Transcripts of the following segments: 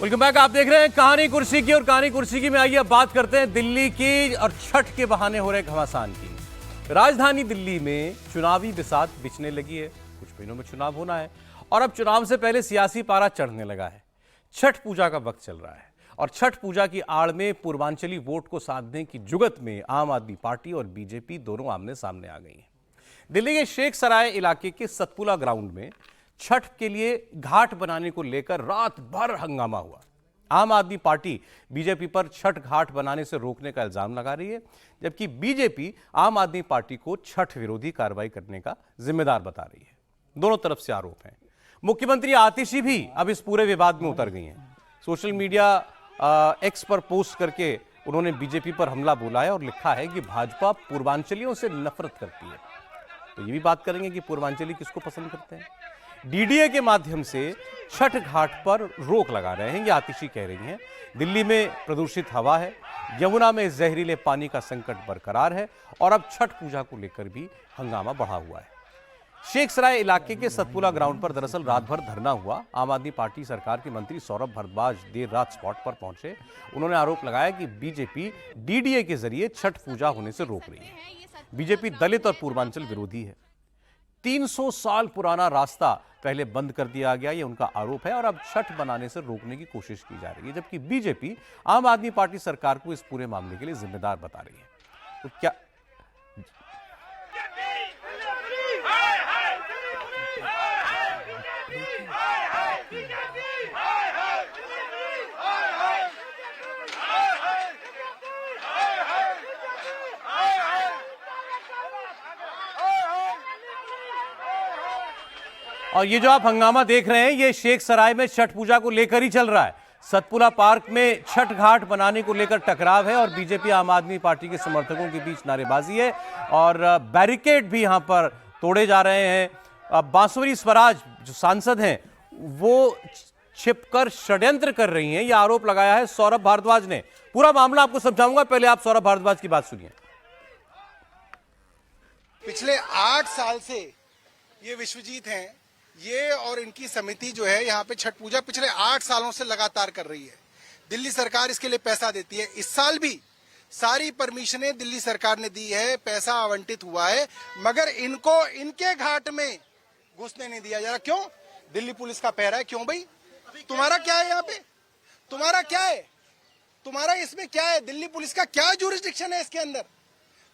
Welcome back. आप देख रहे हैं कहानी कुर्सी की, और कहानी कुर्सी की में आइए बात करते हैं दिल्ली की और छठ के बहाने हो रहे घमासान की। राजधानी दिल्ली में चुनावी बिसात बिछने लगी है। कुछ महीनों में चुनाव होना है और अब चुनाव से पहले सियासी पारा चढ़ने लगा है। छठ पूजा का वक्त चल रहा है और छठ पूजा की आड़ में पूर्वांचली वोट को साधने की जुगत में आम आदमी पार्टी और बीजेपी दोनों आमने सामने आ गई हैं। दिल्ली के शेख सराय इलाके के सतपुला ग्राउंड में छठ के लिए घाट बनाने को लेकर रात भर हंगामा हुआ। आम आदमी पार्टी बीजेपी पर छठ घाट बनाने से रोकने का इल्जाम लगा रही है, जबकि बीजेपी आम आदमी पार्टी को छठ विरोधी कार्रवाई करने का जिम्मेदार बता रही है। दोनों तरफ से आरोप हैं। मुख्यमंत्री आतिशी भी अब इस पूरे विवाद में उतर गई हैं। सोशल मीडिया एक्स पर पोस्ट करके उन्होंने बीजेपी पर हमला बोला है और लिखा है कि भाजपा पूर्वांचलियों से नफरत करती है। तो ये भी बात करेंगे कि पूर्वांचली किसको पसंद करते हैं। डीडीए के माध्यम से छठ घाट पर रोक लगा रहे हैं, ये आतिशी कह रही हैं। दिल्ली में प्रदूषित हवा है, यमुना में जहरीले पानी का संकट बरकरार है और अब छठ पूजा को लेकर भी हंगामा बढ़ा हुआ है। शेख सराय इलाके के सतपुला ग्राउंड पर दरअसल रात भर धरना हुआ। आम आदमी पार्टी सरकार के मंत्री सौरभ भारद्वाज देर रात स्पॉट पर पहुंचे। उन्होंने आरोप लगाया कि बीजेपी डीडीए के जरिए छठ पूजा होने से रोक रही है। बीजेपी दलित और पूर्वांचल विरोधी है। 300 साल पुराना रास्ता पहले बंद कर दिया गया, ये उनका आरोप है और अब छठ बनाने से रोकने की कोशिश की जा रही है, जबकि बीजेपी आम आदमी पार्टी सरकार को इस पूरे मामले के लिए जिम्मेदार बता रही है। तो क्या और ये जो आप हंगामा देख रहे हैं, ये शेख सराय में छठ पूजा को लेकर ही चल रहा है। सतपुला पार्क में छठ घाट बनाने को लेकर टकराव है और बीजेपी आम आदमी पार्टी के समर्थकों के बीच नारेबाजी है और बैरिकेड भी यहां पर तोड़े जा रहे हैं। बांसुरी स्वराज जो सांसद हैं वो छिपकर षड्यंत्र कर रही हैं, यह आरोप लगाया है सौरभ भारद्वाज ने। पूरा मामला आपको समझाऊंगा, पहले आप सौरभ भारद्वाज की बात सुनिए। पिछले 8 साल से ये विश्वजीत हैं, ये और इनकी समिति जो है यहाँ पे छठ पूजा पिछले 8 सालों से लगातार कर रही है। दिल्ली सरकार इसके लिए पैसा देती है। इस साल भी सारी परमिशनें दिल्ली सरकार ने दी है, पैसा आवंटित हुआ है, मगर इनको इनके घाट में घुसने नहीं दिया जा रहा। क्यों? दिल्ली पुलिस का पहरा है। क्यों भाई? तुम्हारा क्या है यहाँ पे? तुम्हारा क्या है? तुम्हारा इसमें क्या है? दिल्ली पुलिस का क्या जुरिस्डिक्शन है इसके अंदर?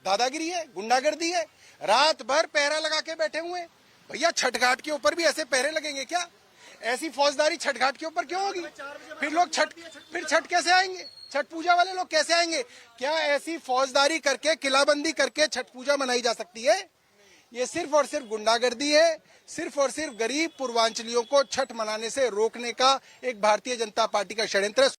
दादागिरी है, गुंडागर्दी है, रात भर पहरा लगा के बैठे हुए हैं। भैया छठ घाट के ऊपर भी ऐसे पहरे लगेंगे क्या? ऐसी फौजदारी छठ घाट के ऊपर क्यों होगी? फिर लोग छठ कैसे आएंगे? छठ पूजा वाले लोग कैसे आएंगे? क्या ऐसी फौजदारी करके, किलाबंदी करके छठ पूजा मनाई जा सकती है? ये सिर्फ और सिर्फ गुंडागर्दी है, सिर्फ और सिर्फ गरीब पूर्वांचलियों को छठ मनाने से रोकने का एक भारतीय जनता पार्टी का षड्यंत्र है।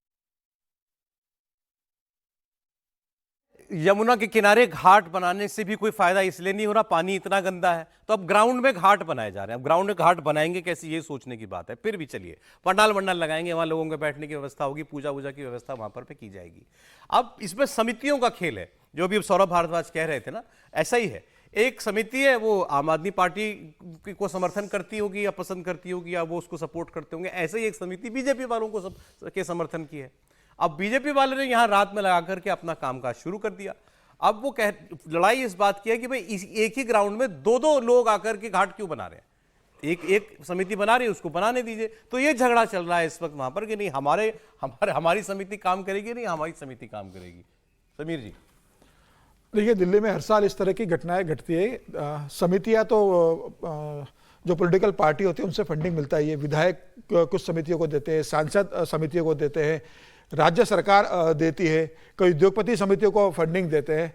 यमुना के किनारे घाट बनाने से भी कोई फायदा इसलिए नहीं हो रहा, पानी इतना गंदा है, तो अब ग्राउंड में घाट बनाए जा रहे हैं। अब ग्राउंड में घाट बनाएंगे कैसे, ये सोचने की बात है। फिर भी चलिए, पंडाल वंडाल लगाएंगे, वहां लोगों के बैठने की व्यवस्था होगी, पूजा वूजा की व्यवस्था वहां पर की जाएगी। अब इसमें समितियों का खेल है, जो भी सौरभ भारद्वाज कह रहे थे ना, ऐसा ही है। एक समिति है, वो आम आदमी पार्टी को समर्थन करती होगी या पसंद करती होगी या वो उसको सपोर्ट करते होंगे, ऐसे ही एक समिति बीजेपी वालों को के समर्थन की है। अब बीजेपी वाले ने यहां रात में लगा करके अपना कामकाज शुरू कर दिया। अब वो लड़ाई इस बात की है कि भाई एक ही ग्राउंड में दो लोग आकर के घाट क्यों बना रहे हैं? एक समिति बना रही है, उसको बनाने दीजिए। तो ये झगड़ा चल रहा है इस वक्त वहां पर कि नहीं हमारी समिति काम करेगी, नहीं हमारी समिति काम करेगी। समीर जी, देखिए, दिल्ली में हर साल इस तरह की घटनाएं घटती है। समितियां तो जो पॉलिटिकल पार्टी होती है उनसे फंडिंग मिलता है। ये विधायक कुछ समितियों को देते हैं, सांसद समितियों को देते हैं, राज्य सरकार देती है, कई उद्योगपति समितियों को फंडिंग देते हैं।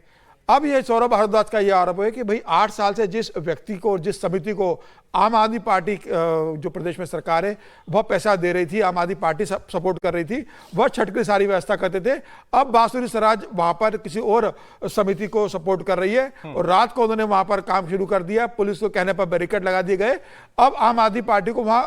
अब ये सौरभ भारद्वाज का ये आरोप है कि भाई 8 साल से जिस व्यक्ति को, जिस समिति को आम आदमी पार्टी जो प्रदेश में सरकार है वह पैसा दे रही थी, आम आदमी पार्टी सपोर्ट कर रही थी, वह छठ की सारी व्यवस्था करते थे। अब बांसुरी स्वराज वहां पर किसी और समिति को सपोर्ट कर रही है और रात को उन्होंने वहां पर काम शुरू कर दिया। पुलिस को कहने पर बैरिकेड लगा दिए गए। अब आम आदमी पार्टी को वहां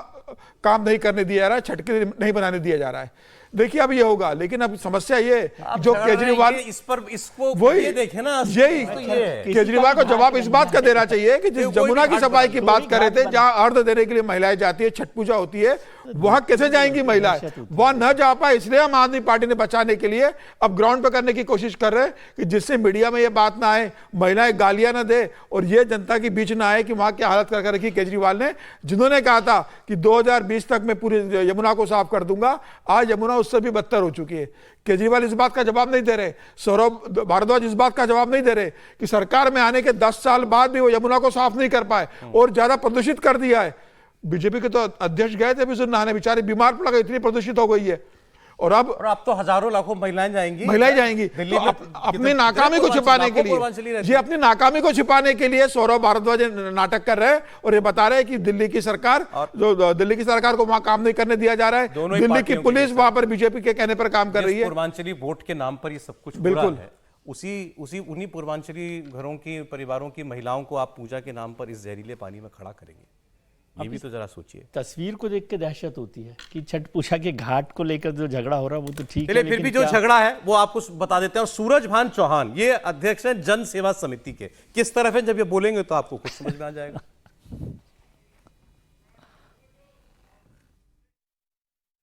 काम नहीं करने दिया जा रहा है, छठ के नहीं बनाने दिया जा रहा है। देखिए अब ये होगा, लेकिन अब समस्या ये आप जो झगड़ रहे हैं केजरीवाल, ये इस पर इसको वही ये देखे ना, यही तो ये है। केजरीवाल को जवाब इस बात का देना चाहिए कि जिस कोई भी जमुना की घाट सफाई बना की दो, बात कर रहे थे, जहां अर्घ देने के लिए महिलाएं जाती है, छठ पूजा होती है, वहां कैसे जाएंगी महिलाएं? वहां न जा पाए, इसलिए हम आदमी पार्टी ने बचाने के लिए अब ग्राउंड पर करने की कोशिश कर रहे हैं कि जिससे मीडिया में ये बात ना आए, महिलाएं गालियां ना दे और ये जनता के बीच ना आए कि वहां क्या हालत कर रखी केजरीवाल ने, जिन्होंने कहा था कि 2020 तक मैं पूरी यमुना को साफ कर दूंगा। आज यमुना उससे भी बदतर हो चुकी है। केजरीवाल इस बात का जवाब नहीं दे रहे, सौरभ भारद्वाज इस बात का जवाब नहीं दे रहे कि सरकार में आने के 10 साल बाद भी वो यमुना को साफ नहीं कर पाए और ज्यादा प्रदूषित कर दिया है। बीजेपी के तो अध्यक्ष गए थे भी नहाने, बेचारे बीमार पड़ गए, इतनी प्रदूषित हो गई है। और अब तो हजारों लाखों महिलाएं जाएंगी, दिल्ली में अपनी नाकामी को छिपाने के लिए, ये अपनी नाकामी को छिपाने के लिए सौरभ भारद्वाज नाटक कर रहे हैं और ये बता रहे हैं कि दिल्ली की सरकार, जो दिल्ली की सरकार को वहां काम नहीं करने दिया जा रहा है, दिल्ली की पुलिस वहां पर बीजेपी के कहने पर काम कर रही है। पूर्वांचली वोट के नाम पर ये सब कुछ बिल्कुल है। उन्हीं पूर्वांचली घरों की, परिवारों की महिलाओं को आप पूजा के नाम पर इस जहरीले पानी में खड़ा करेंगे, ये भी तो जरा सोचिए। तस्वीर को देख के दहशत होती है कि छठ पूजा के घाट को लेकर जो झगड़ा हो रहा है वो तो ठीक है, फिर भी जो झगड़ा है वो आपको बता देते हैं। और सूरजभान चौहान ये अध्यक्ष हैं जन सेवा समिति के, किस तरफ है जब ये बोलेंगे तो आपको कुछ समझ में आ जाएगा।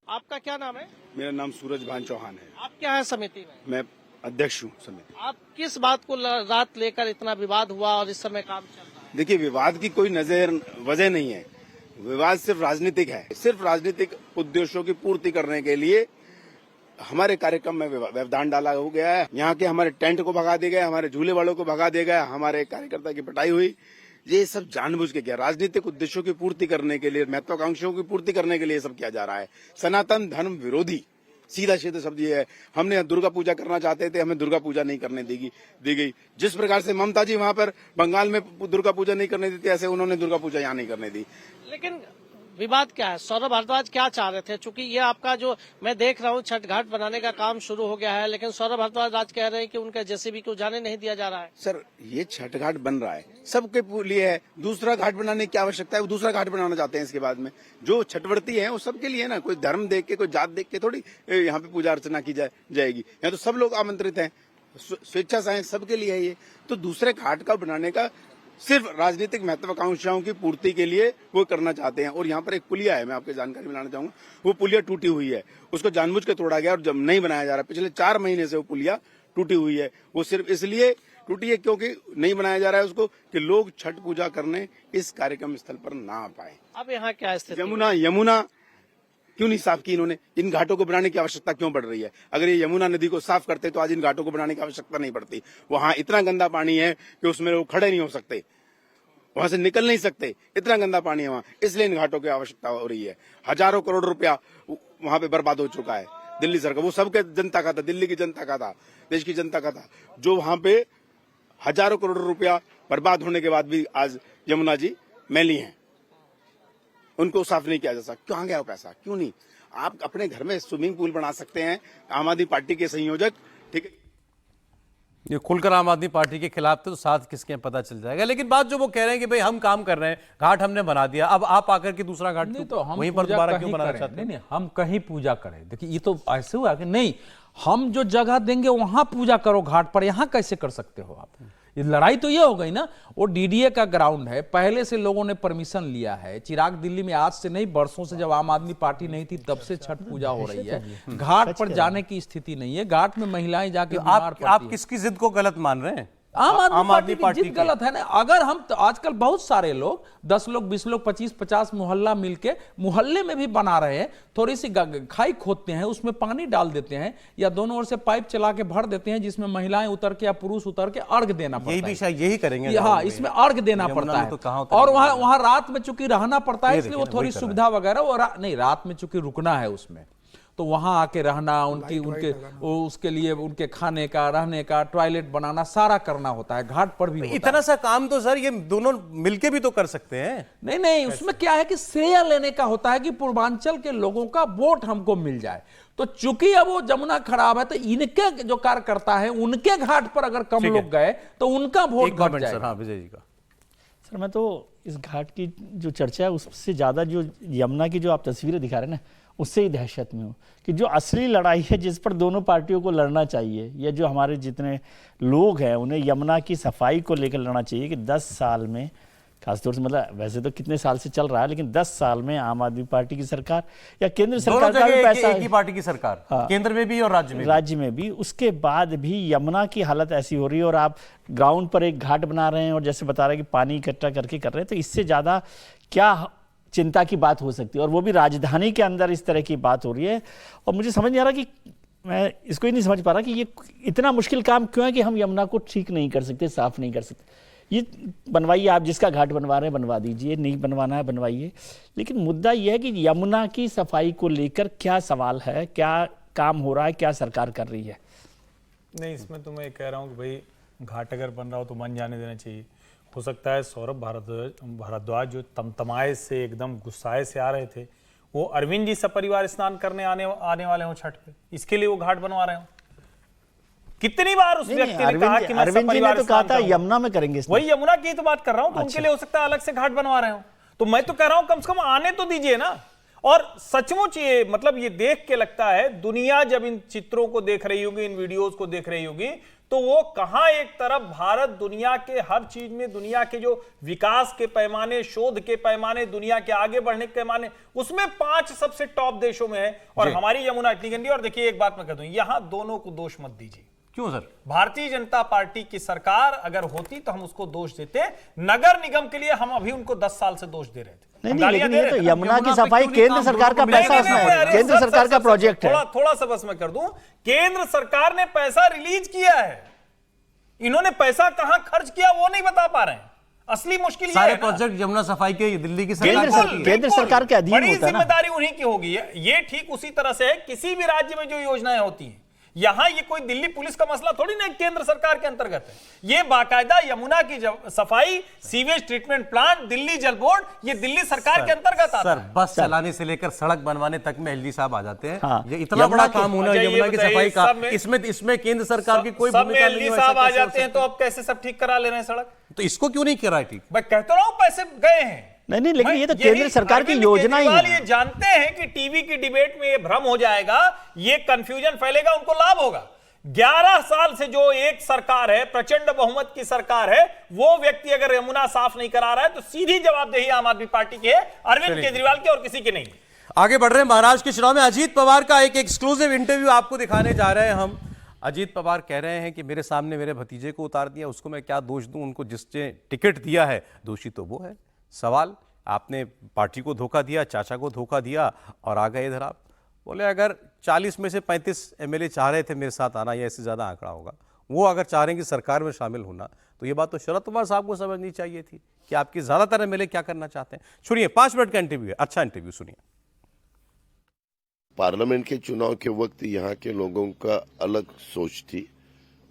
आपका क्या नाम है? मेरा नाम सूरजभान चौहान है। आप क्या है समिति में? मैं अध्यक्ष हूँ समिति। आप किस बात को रात लेकर इतना विवाद हुआ और इस समय काम चल रहा है? देखिए, विवाद की कोई वजह नहीं है। विवाद सिर्फ राजनीतिक है। सिर्फ राजनीतिक उद्देश्यों की पूर्ति करने के लिए हमारे कार्यक्रम में व्यवधान डाला हो गया है। यहाँ के हमारे टेंट को भगा दिया गया, हमारे झूले वालों को भगा दिया गया, हमारे कार्यकर्ता की पिटाई हुई। ये सब जानबूझ के किया, राजनीतिक उद्देश्यों की पूर्ति करने के लिए, महत्वाकांक्षाओं की पूर्ति करने के लिए सब किया जा रहा है। सनातन धर्म विरोधी सीधा सीधा शब्द ये है। हमने दुर्गा पूजा करना चाहते थे, हमें दुर्गा पूजा नहीं करने दी गई। जिस प्रकार से ममता जी वहां पर बंगाल में दुर्गा पूजा नहीं करने देती, ऐसे उन्होंने दुर्गा पूजा यहाँ नहीं करने दी। लेकिन विवाद क्या है? सौरभ भारद्वाज क्या चाह रहे थे? चूंकि ये आपका जो मैं देख रहा हूँ छठ घाट बनाने का काम शुरू हो गया है, लेकिन सौरभ भारद्वाज आज कह रहे हैं कि उनका जेसीबी को जाने नहीं दिया जा रहा है। सर, ये छठ घाट बन रहा है, सबके लिए है। दूसरा घाट बनाने की आवश्यकता है, वो दूसरा घाट बनाना चाहते हैं। इसके बाद में जो छठवर्ती है वो सबके लिए है ना, कोई धर्म देख के, कोई जात देख के थोड़ी यहाँ पे पूजा अर्चना की जाएगी। यहाँ तो सब लोग आमंत्रित हैं, स्वेच्छा से सबके लिए है ये। तो दूसरे घाट का बनाने का सिर्फ राजनीतिक महत्वाकांक्षाओं की पूर्ति के लिए वो करना चाहते हैं। और यहाँ पर एक पुलिया है, मैं आपको जानकारी मिलाना चाहूंगा, वो पुलिया टूटी हुई है, उसको जानबूझ के तोड़ा गया और जब नहीं बनाया जा रहा। पिछले 4 महीने से वो पुलिया टूटी हुई है। वो सिर्फ इसलिए टूटी है क्योंकि नहीं बनाया जा रहा है उसको, कि लोग छठ पूजा करने इस कार्यक्रम स्थल पर ना आ पाए। अब यहाँ क्या स्थिति? यमुना क्यों नहीं साफ की इन्होंने? इन घाटों को बनाने की आवश्यकता क्यों पड़ रही है? अगर ये यमुना नदी को साफ करते तो आज इन घाटों को बनाने की आवश्यकता नहीं पड़ती। वहां इतना गंदा पानी है कि उसमें लोग खड़े नहीं हो सकते, वहां से निकल नहीं सकते, इतना गंदा पानी है वहां। इसलिए इन घाटों की आवश्यकता हो रही है। हजारों करोड़ रुपया वहां पे बर्बाद हो चुका है। दिल्ली सरकार, वो सबके जनता का था, दिल्ली की जनता का था, देश की जनता का था, जो वहां पे हजारों करोड़ रुपया बर्बाद होने के बाद भी आज यमुना जी मैली हैं, उनको साफ नहीं किया जा सकता। कहाँ गया वो पैसा? क्यों नहीं? आप अपने घर में स्विमिंग पूल बना सकते हैं। आम आदमी पार्टी के संयोजक, ठीक है, ये खुलकर आम आदमी पार्टी के खिलाफ थे तो साथ किसके पता चल जाएगा। लेकिन बात जो वो कह रहे हैं कि भाई हम काम कर रहे हैं, घाट हमने बना दिया, अब आप आकर के दूसरा घाट नहीं, तो हम वहीं पर दोबारा क्यों बनाना चाहते हैं? नहीं, हम कहीं पूजा करें। देखिए, ये तो ऐसे हुआ कि नहीं, हम जो जगह देंगे वहां पूजा करो, घाट पर यहां कैसे कर सकते हो आप? ये लड़ाई तो ये हो गई ना। वो डीडीए का ग्राउंड है, पहले से लोगों ने परमिशन लिया है। चिराग दिल्ली में आज से नहीं, बरसों से, जब आम आदमी पार्टी नहीं थी तब से छठ पूजा हो रही है। घाट पर जाने की स्थिति नहीं है, घाट में महिलाएं जाके बीमार पड़ती हैं। आप किसकी जिद को गलत मान रहे हैं? आम आदमी पार्टी की जिद गलत है ना। अगर हम तो आजकल बहुत सारे लोग 10 लोग 20 लोग 25-50 मोहल्ला मिलके मुहल्ले में भी बना रहे हैं, थोड़ी सी खाई खोदते हैं, उसमें पानी डाल देते हैं या दोनों ओर से पाइप चला के भर देते हैं, जिसमें महिलाएं उतर के या पुरुष उतर के अर्घ देना पड़ता है। यही भी शायद यही करेंगे। हाँ, इसमें अर्घ देना पड़ता है। और वहां रात में चूंकि रहना पड़ता है, इसलिए वो थोड़ी सुविधा वगैरह वो नहीं, रात में चूंकि रुकना है उसमें, तो वहां आके रहना, उसके लिए उनके खाने का, रहने का, टॉयलेट बनाना सारा करना होता है। घाट पर भी होता इतना सा काम तो सर ये दोनों मिलके भी तो कर सकते हैं। नहीं, उसमें क्या है कि श्रेय लेने का होता है कि पूर्वांचल के लोगों का वोट हमको मिल जाए। तो चूंकि अब वो जमुना खराब है, तो इनके जो कार्यकर्ता है उनके घाट पर अगर कम लोग गए तो उनका वोट घट जाएगा। हाँ, विजय जी का। सर, मैं तो इस घाट की जो चर्चा है उससे ज्यादा जो यमुना की जो आप तस्वीरें दिखा रहे हैं ना, उससे ही दहशत में हूँ कि जो असली लड़ाई है जिस पर दोनों पार्टियों को लड़ना चाहिए, ये जो हमारे जितने लोग हैं उन्हें यमुना की सफाई को लेकर लड़ना चाहिए कि 10 साल में, खासतौर से मतलब वैसे तो कितने साल से चल रहा है, लेकिन 10 साल में आम आदमी पार्टी की सरकार या केंद्र सरकार का भी पैसा, एक ही पार्टी की सरकार, हाँ, केंद्र में भी और राज्य में भी, उसके बाद भी यमुना की हालत ऐसी हो रही है और आप ग्राउंड पर एक घाट बना रहे हैं और जैसे बता रहे हैं कि पानी इकट्ठा करके कर रहे हैं, तो इससे ज्यादा क्या चिंता की बात हो सकती है, और वो भी राजधानी के अंदर इस तरह की बात हो रही है। और मुझे समझ नहीं आ रहा कि मैं इसको ही नहीं समझ पा रहा कि ये इतना मुश्किल काम क्यों है कि हम यमुना को ठीक नहीं कर सकते, साफ नहीं कर सकते। ये बनवाइए, आप जिसका घाट बनवा रहे हैं बनवा दीजिए, नहीं बनवाना है बनवाइए, लेकिन मुद्दा यह है कि यमुना की सफाई को लेकर क्या सवाल है, क्या काम हो रहा है, क्या सरकार कर रही है? नहीं, इसमें तो मैं कह रहा हूँ कि भाई घाट अगर बन रहा हो तो बन जाने देना चाहिए। हो सकता है सौरभ भारद्वाज जो तमतमाए से एकदम गुस्साए से आ रहे थे, वो अरविंद जी सपरिवार स्नान करने आने वाले हो छठ पे, इसके लिए वो घाट बनवा रहे हो। कितनी बार उस व्यक्ति ने कहा कि मैं सपरिवार तो कहा था यमुना में करेंगे, वही यमुना की तो बात कर रहा हूं, तो उनके लिए हो सकता है अलग से घाट बनवा रहे हो। तो मैं तो कह रहा हूं कम से कम आने तो दीजिए ना। और सचमुच ये मतलब ये देख के लगता है, दुनिया जब इन चित्रों को देख रही होगी, इन वीडियोस को देख रही होगी, तो वो कहां एक तरफ भारत दुनिया के हर चीज में, दुनिया के जो विकास के पैमाने, शोध के पैमाने, दुनिया के आगे बढ़ने के पैमाने, उसमें 5 सबसे टॉप देशों में है, और हमारी यमुना इतनी गंदी। और देखिए एक बात मैं कह दूं, यहां दोनों को दोष मत दीजिए। क्यों सर? भारतीय जनता पार्टी की सरकार अगर होती तो हम उसको दोष देते, नगर निगम के लिए हम अभी उनको 10 साल से दोष दे रहे थे। नहीं, लेकिन ये तो यमुना की सफाई केंद्र सरकार का पैसा है, केंद्र सरकार का प्रोजेक्ट है। थोड़ा सा बस मैं कर दूं, केंद्र सरकार ने पैसा रिलीज किया है, इन्होंने पैसा कहां खर्च किया वो नहीं बता पा रहे हैं। असली मुश्किल ये सारे है प्रोजेक्ट यमुना सफाई के दिल्ली की केंद्र सरकार के अधीन होता है ना। बड़ी जिम्मेदारी उन्हीं की होगी। ये ठीक उसी तरह से है किसी भी राज्य में जो योजनाएं होती हैं, यहां ये कोई दिल्ली पुलिस का मसला थोड़ी ना केंद्र सरकार के अंतर्गत है। ये बाकायदा यमुना की सफाई, सीवेज ट्रीटमेंट प्लांट, दिल्ली जल बोर्ड, ये दिल्ली सरकार के अंतर्गत आता है। सर, बस चलाने से लेकर सड़क बनवाने तक में एलजी साहब आ जाते हैं। हाँ, ये इतना बड़ा काम होना यमुना की सफाई का, इसमें केंद्र सरकार की कोई भूमिका नहीं है। साहब आ जाते हैं तो अब कैसे सब ठीक करा ले रहे हैं सड़क? तो इसको क्यों नहीं करा ठीक? मैं कहता रहा हूं पैसे गए हैं। नहीं, लेकिन ये तो केंद्र सरकार की योजना ही है। ये जानते हैं कि टीवी की डिबेट में ये भ्रम हो जाएगा, ये कंफ्यूजन फैलेगा, उनको लाभ होगा। 11 साल से जो एक सरकार है, प्रचंड बहुमत की सरकार है, वो व्यक्ति अगर यमुना साफ नहीं करा रहा है तो सीधी जवाबदेही आम आदमी पार्टी की है, अरविंद केजरीवाल की, और किसी की नहीं। आगे बढ़ रहे हैं महाराष्ट्र के चुनाव में। अजीत पवार का एक एक्सक्लूसिव इंटरव्यू आपको दिखाने जा रहे हैं हम। अजीत पवार कह रहे हैं कि मेरे सामने मेरे भतीजे को उतार दिया, उसको मैं क्या दोष दूं, उनको जिसने टिकट दिया है दोषी तो वो है। सवाल, आपने पार्टी को धोखा दिया, चाचा को धोखा दिया और आ गए इधर आप। बोले अगर 40 में से 35 एमएलए चाह रहे थे मेरे साथ आना, या इससे ज़्यादा आंकड़ा होगा, वो अगर चाह रहे हैं कि सरकार में शामिल होना, तो ये बात तो शरद पवार साहब को समझनी चाहिए थी कि आपकी ज़्यादातर एमएलए क्या करना चाहते हैं। सुनिए, 5 मिनट का इंटरव्यू है, अच्छा इंटरव्यू सुनिए। पार्लियामेंट के चुनाव के वक्त यहाँ के लोगों का अलग सोच थी।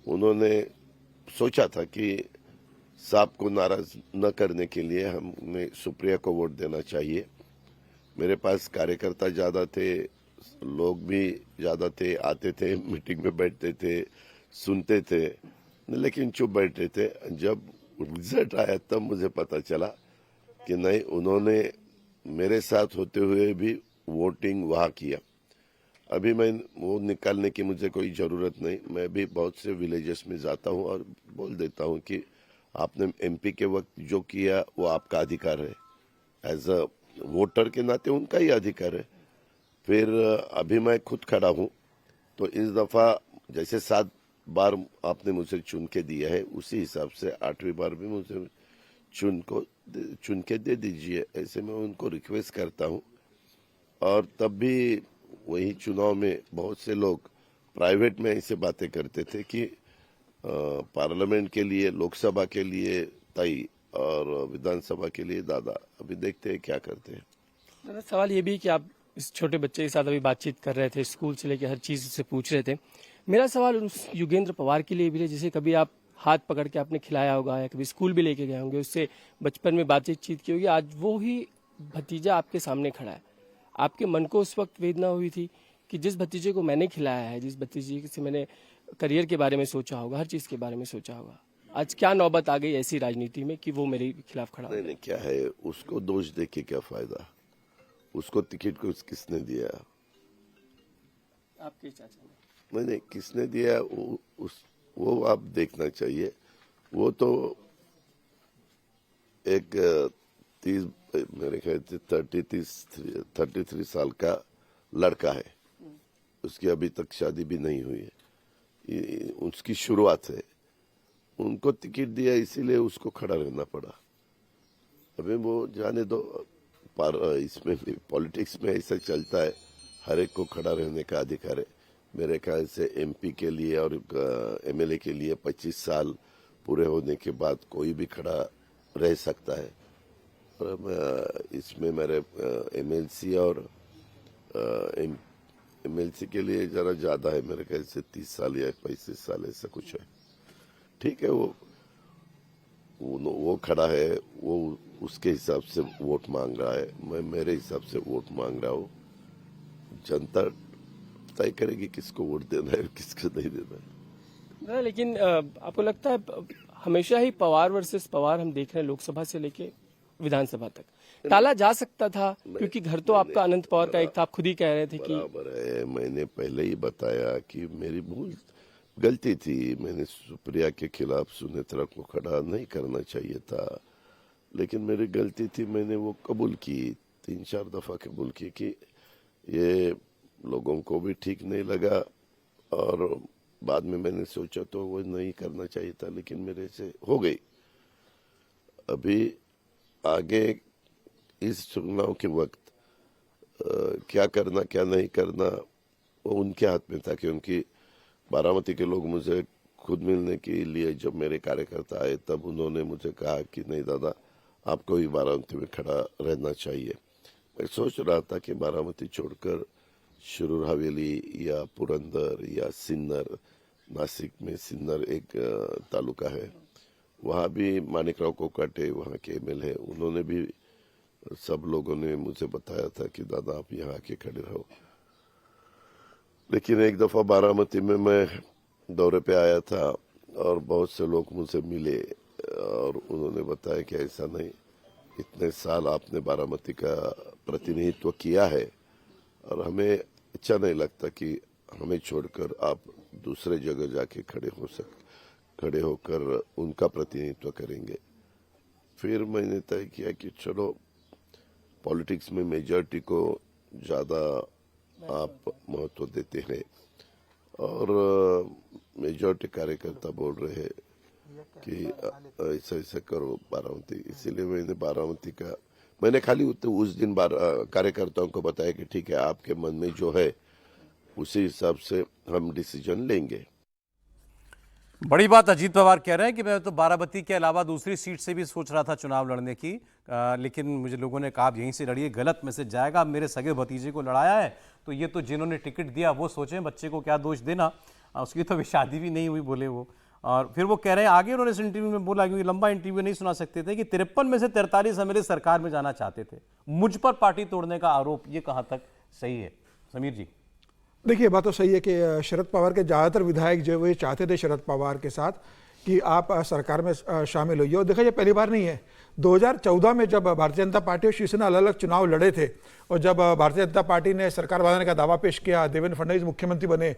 उन्होंने सोचा था कि साहब को नाराज न करने के लिए हमें सुप्रिया को वोट देना चाहिए। मेरे पास कार्यकर्ता ज्यादा थे, लोग भी ज्यादा थे, आते थे, मीटिंग में बैठते थे, सुनते थे, लेकिन चुप बैठे थे। जब रिजल्ट आया तब मुझे पता चला कि नहीं, उन्होंने मेरे साथ होते हुए भी वोटिंग वहां किया। अभी मैं वो निकालने की मुझे कोई जरूरत नहीं। मैं भी बहुत से विलेजेस में जाता हूँ और बोल देता हूँ कि आपने एमपी के वक्त जो किया वो आपका अधिकार है, एज अ वोटर के नाते उनका ही अधिकार है। फिर अभी मैं खुद खड़ा हूँ, तो इस दफा जैसे 7 बार आपने मुझे चुन के दिया है, उसी हिसाब से 8वीं बार भी मुझे चुन के दे दीजिए, ऐसे मैं उनको रिक्वेस्ट करता हूँ। और तब भी वही चुनाव में बहुत से लोग प्राइवेट में ऐसे बातें करते थे कि पार्लियामेंट के लिए, लोकसभा के लिए ताई और विधानसभा के लिए दादा। अभी देखते हैं क्या करते हैं। दादा, सवाल ये भी कि आप इस छोटे बच्चे के साथ अभी बातचीत कर रहे थे, स्कूल से लेकर हर चीज से पूछ रहे थे। मेरा सवाल उस युगेंद्र पवार के लिए भी है, जिसे कभी आप हाथ पकड़ के आपने खिलाया होगा या कभी स्कूल भी लेके गए होंगे, उससे बचपन में बातचीत की होगी। आज वो ही भतीजा आपके सामने खड़ा है। आपके मन को उस वक्त वेदना हुई थी कि जिस भतीजे को मैंने खिलाया है, जिस भतीजे से मैंने करियर के बारे में सोचा होगा, हर चीज के बारे में सोचा होगा, आज क्या नौबत आ गई ऐसी राजनीति में कि वो मेरे खिलाफ खड़ा? नहीं, क्या है, उसको दोष दे के क्या फायदा? उसको टिकट को किसने दिया? आपके चाचा ने? नहीं, किसने दिया वो आप देखना चाहिए। वो तो एक 30 मेरे ख्याल से 33 साल का लड़का है, उसकी अभी तक शादी भी नहीं हुई है, उसकी शुरुआत है। उनको टिकट दिया इसीलिए उसको खड़ा रहना पड़ा। अभी वो जाने दो, पर इसमें पॉलिटिक्स में ऐसा चलता है, हर एक को खड़ा रहने का अधिकार है। मेरे ख्याल से एमपी के लिए और एमएलए के लिए 25 साल पूरे होने के बाद कोई भी खड़ा रह सकता है। और इसमें मेरे एमएलसी और एमएलसी के लिए जरा ज्यादा है, मेरे ख्याल से 30 साल या 35 साल ऐसा कुछ है। ठीक है, वो खड़ा है, वो उसके हिसाब से वोट मांग रहा है, मैं मेरे हिसाब से वोट मांग रहा हूँ। जनता तय करेगी किसको वोट देना है किसको नहीं देना है। लेकिन आपको लगता है हमेशा ही पवार वर्सेस पवार हम देख रहे हैं, लोकसभा से लेके विधानसभा तक टाला जा सकता था, क्योंकि घर तो आपका अनंत पवार का एक था, आप खुद ही कह रहे थे कि बराबर है। मैंने पहले ही बताया कि मेरी भूल गलती थी, मैंने सुप्रिया के खिलाफ सुनेत्रा को खड़ा नहीं करना चाहिए था, लेकिन मेरी गलती थी, मैंने वो कबूल की, 3-4 दफा कबूल की कि ये लोगों को भी ठीक नहीं लगा, और बाद में मैंने सोचा तो वो नहीं करना चाहिए था, लेकिन मेरे से हो गई। अभी आगे इस चुनाव के वक्त क्या करना क्या नहीं करना वो उनके हाथ में था, क्योंकि बारामती के लोग मुझे खुद मिलने के लिए जब मेरे कार्यकर्ता आए तब उन्होंने मुझे कहा कि नहीं दादा, आपको भी बारामती में खड़ा रहना चाहिए। मैं सोच रहा था कि बारामती छोड़कर शिरूर हवेली या पुरंदर या सिन्नर, नासिक में सिन्नर एक तालुका है, वहाँ भी मानिकराव कोकाटे वहाँ के एमएलए, उन्होंने भी सब लोगों ने मुझे बताया था कि दादा आप यहाँ आके खड़े रहो। लेकिन एक दफा बारामती में मैं दौरे पे आया था और बहुत से लोग मुझे मिले और उन्होंने बताया कि ऐसा नहीं, इतने साल आपने बारामती का प्रतिनिधित्व किया है और हमें अच्छा नहीं लगता कि हमें छोड़कर आप दूसरे जगह जाके खड़े होकर उनका प्रतिनिधित्व करेंगे। फिर मैंने तय किया कि चलो पॉलिटिक्स में मेजॉरिटी को ज्यादा आप महत्व देते हैं और मेजॉरिटी कार्यकर्ता बोल रहे हैं कि ऐसा ऐसा करो बारामती, इसीलिए मैंने खाली उस दिन कार्यकर्ताओं को बताया कि ठीक है, आपके मन में जो है उसी हिसाब से हम डिसीजन लेंगे। बड़ी बात अजीत पवार कह रहे हैं कि मैं तो बाराबंकी के अलावा दूसरी सीट से भी सोच रहा था चुनाव लड़ने की, लेकिन मुझे लोगों ने कहा यहीं से लड़िए, गलत मैसेज जाएगा। मेरे सगे भतीजे को लड़ाया है तो ये तो जिन्होंने टिकट दिया वो सोचें, बच्चे को क्या दोष देना, उसकी तो शादी भी नहीं हुई बोले वो। और फिर वो कह रहे हैं आगे, उन्होंने इस इंटरव्यू में बोला, क्योंकि लंबा इंटरव्यू नहीं सुना सकते थे, कि 53 में से 43 एमएलए सरकार में जाना चाहते थे, मुझ पर पार्टी तोड़ने का आरोप, ये कहाँ तक सही है समीर जी? देखिए, बात तो सही है कि शरद पवार के ज़्यादातर विधायक जो वो चाहते थे शरद पवार के साथ कि आप सरकार में शामिल होइए। और देखा, ये पहली बार नहीं है। 2014 में जब भारतीय जनता पार्टी और शिवसेना अलग अलग चुनाव लड़े थे और जब भारतीय जनता पार्टी ने सरकार बनाने का दावा पेश किया, देवेंद्र फडणवीस मुख्यमंत्री बने,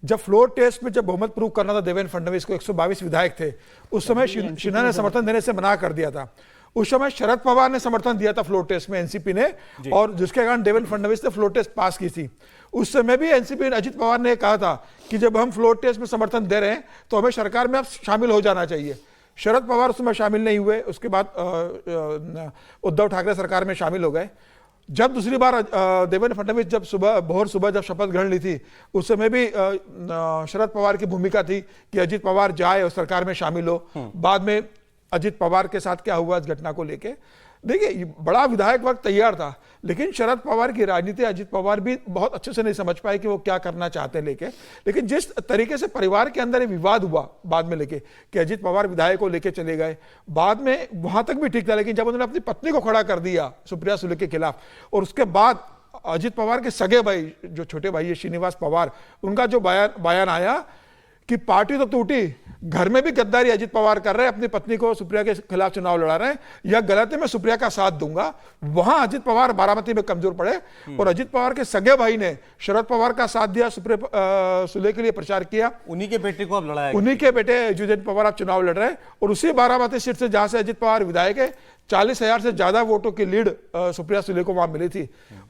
जब फ्लोर टेस्ट में जब बहुमत प्रूव करना था देवेंद्र फडणवीस को, 122 विधायक थे, उस समय शिवसेना ने समर्थन देने से मना कर दिया था। उस समय शरद पवार ने समर्थन दिया था फ्लोर टेस्ट में, एनसीपी ने, और जिसके कारण देवेंद्र फडणवीस ने फ्लोर टेस्ट पास की थी। उस समय भी एनसीपी अजित पवार ने कहा था कि जब हम फ्लोर टेस्ट में समर्थन दे रहे हैं तो हमें सरकार में अब शामिल हो जाना चाहिए। शरद पवार उस समय शामिल नहीं हुए, उसके बाद उद्धव ठाकरे सरकार में शामिल हो गए। जब दूसरी बार देवेंद्र फडणवीस जब भोर सुबह जब शपथ ग्रहण ली थी, उस समय भी शरद पवार की भूमिका थी कि अजित पवार जाए और सरकार में शामिल हो। बाद में अजित पवार के साथ क्या हुआ इस घटना को लेके, देखिए, बड़ा विधायक वर्ग तैयार था, लेकिन शरद पवार की राजनीति अजित पवार भी बहुत अच्छे से नहीं समझ पाए कि वो क्या करना चाहते लेके। लेकिन जिस तरीके से परिवार के अंदर ये विवाद हुआ बाद में लेके कि अजित पवार विधायक को लेके चले गए, बाद में वहां तक भी ठीक था, लेकिन जब उन्होंने अपनी पत्नी को खड़ा कर दिया सुप्रिया सुले के खिलाफ, और उसके बाद अजित पवार के सगे भाई जो छोटे भाई है श्रीनिवास पवार, उनका जो बयान आया कि पार्टी तो टूटी, घर में भी गद्दारी अजित पवार कर रहे हैं, अपनी पत्नी को सुप्रिया के खिलाफ चुनाव लड़ा रहे हैं, या गलत है मैं सुप्रिया का साथ दूंगा। वहां अजित पवार बारामती में कमजोर पड़े और अजित पवार के सगे भाई ने शरद पवार का साथ दिया, सुप्रिया सुले के लिए प्रचार किया, उन्हीं के बेटे को अब लड़ाया, उन्हीं के बेटे युजवेंद्र पवार अब चुनाव लड़ रहे हैं। और उसी बारामती सीट से जहां से अजित पवार विधायक है, 40,000 से ज्यादा वोटों की लीड सुप्रिया सुले को वहां मिली थी।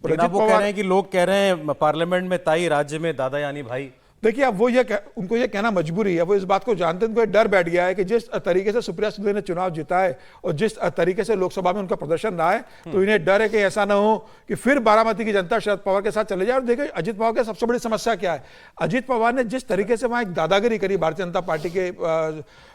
और अजित पवार कह रहे हैं कि लोग कह रहे हैं पार्लियामेंट में ताई, राज्य में दादा यानी भाई। देखिए अब वो उनको ये कहना मजबूरी है, वो इस बात को जानते हैं, उनको एक डर बैठ गया है कि जिस तरीके से सुप्रिया सुले ने चुनाव जीता है और जिस तरीके से लोकसभा में उनका प्रदर्शन रहा है, तो इन्हें डर है कि ऐसा ना हो कि फिर बारामती की जनता शरद पवार के साथ चले जाए। और देखिए अजित पवार की सबसे बड़ी समस्या क्या है, अजित पवार ने जिस तरीके से वहां एक दादागिरी करी भारतीय जनता पार्टी के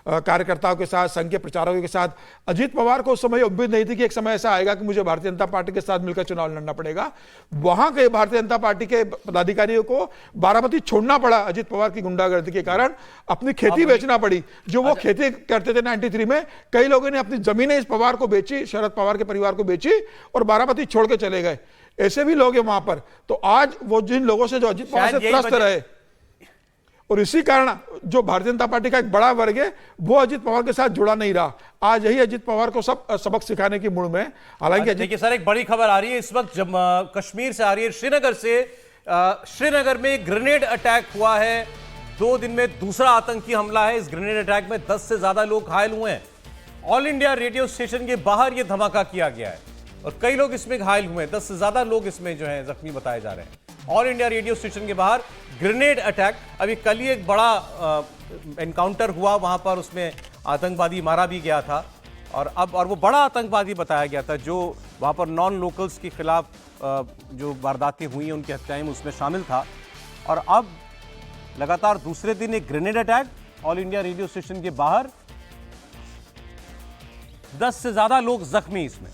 कार्यकर्ताओं के साथ, संघ के प्रचारकों के साथ, अजित पवार को उस समय उम्मीद नहीं थी कि एक समय ऐसा आएगा कि मुझे भारतीय जनता पार्टी के साथ मिलकर चुनाव लड़ना पड़ेगा। वहां के भारतीय जनता पार्टी के पदाधिकारियों को बारामती छोड़ना पड़ा अजित पवार की गुंडागर्दी के कारण, अपनी खेती बेचना पड़ी। जो वो खेती करते थे 93 में, कई लोगों ने अपनी जमीनें इस पवार को बेची, शरद पवार के परिवार को बेची और बारामती छोड़ के चले गए। ऐसे भी लोग हैं वहां पर। तो आज वो जिन लोगों से जो अजित पवार से त्रस्त रहे, और इसी कारण जो भारतीय जनता पार्टी का एक बड़ा वर्ग है वो अजित पवार के साथ जुड़ा नहीं रहा। आज यही अजित पवार को सब सबक सिखाने की मूड में। हालांकि देखिए सर, एक बड़ी खबर आ रही है इस वक्त कश्मीर से आ रही है, श्रीनगर से। श्रीनगर में ग्रेनेड अटैक हुआ है, 2 दिन में दूसरा आतंकी हमला है। इस ग्रेनेड अटैक में 10 से ज्यादा लोग घायल हुए हैं। ऑल इंडिया रेडियो स्टेशन के बाहर यह धमाका किया गया है और कई लोग इसमें घायल हुए हैं। 10 से ज्यादा लोग इसमें जो है जख्मी बताए जा रहे हैं। ऑल इंडिया रेडियो स्टेशन के बाहर ग्रेनेड अटैक। अभी कल ही एक बड़ा एनकाउंटर हुआ वहां पर, उसमें आतंकवादी मारा भी गया था और वो बड़ा आतंकवादी बताया गया था जो वहां पर नॉन लोकल्स के खिलाफ जो वारदातें हुई हैं, उनकी हत्याएं में उसमें शामिल था। और अब लगातार दूसरे दिन एक grenade attack all India radio station के बाहर, 10 से ज्यादा लोग जख्मी इसमें।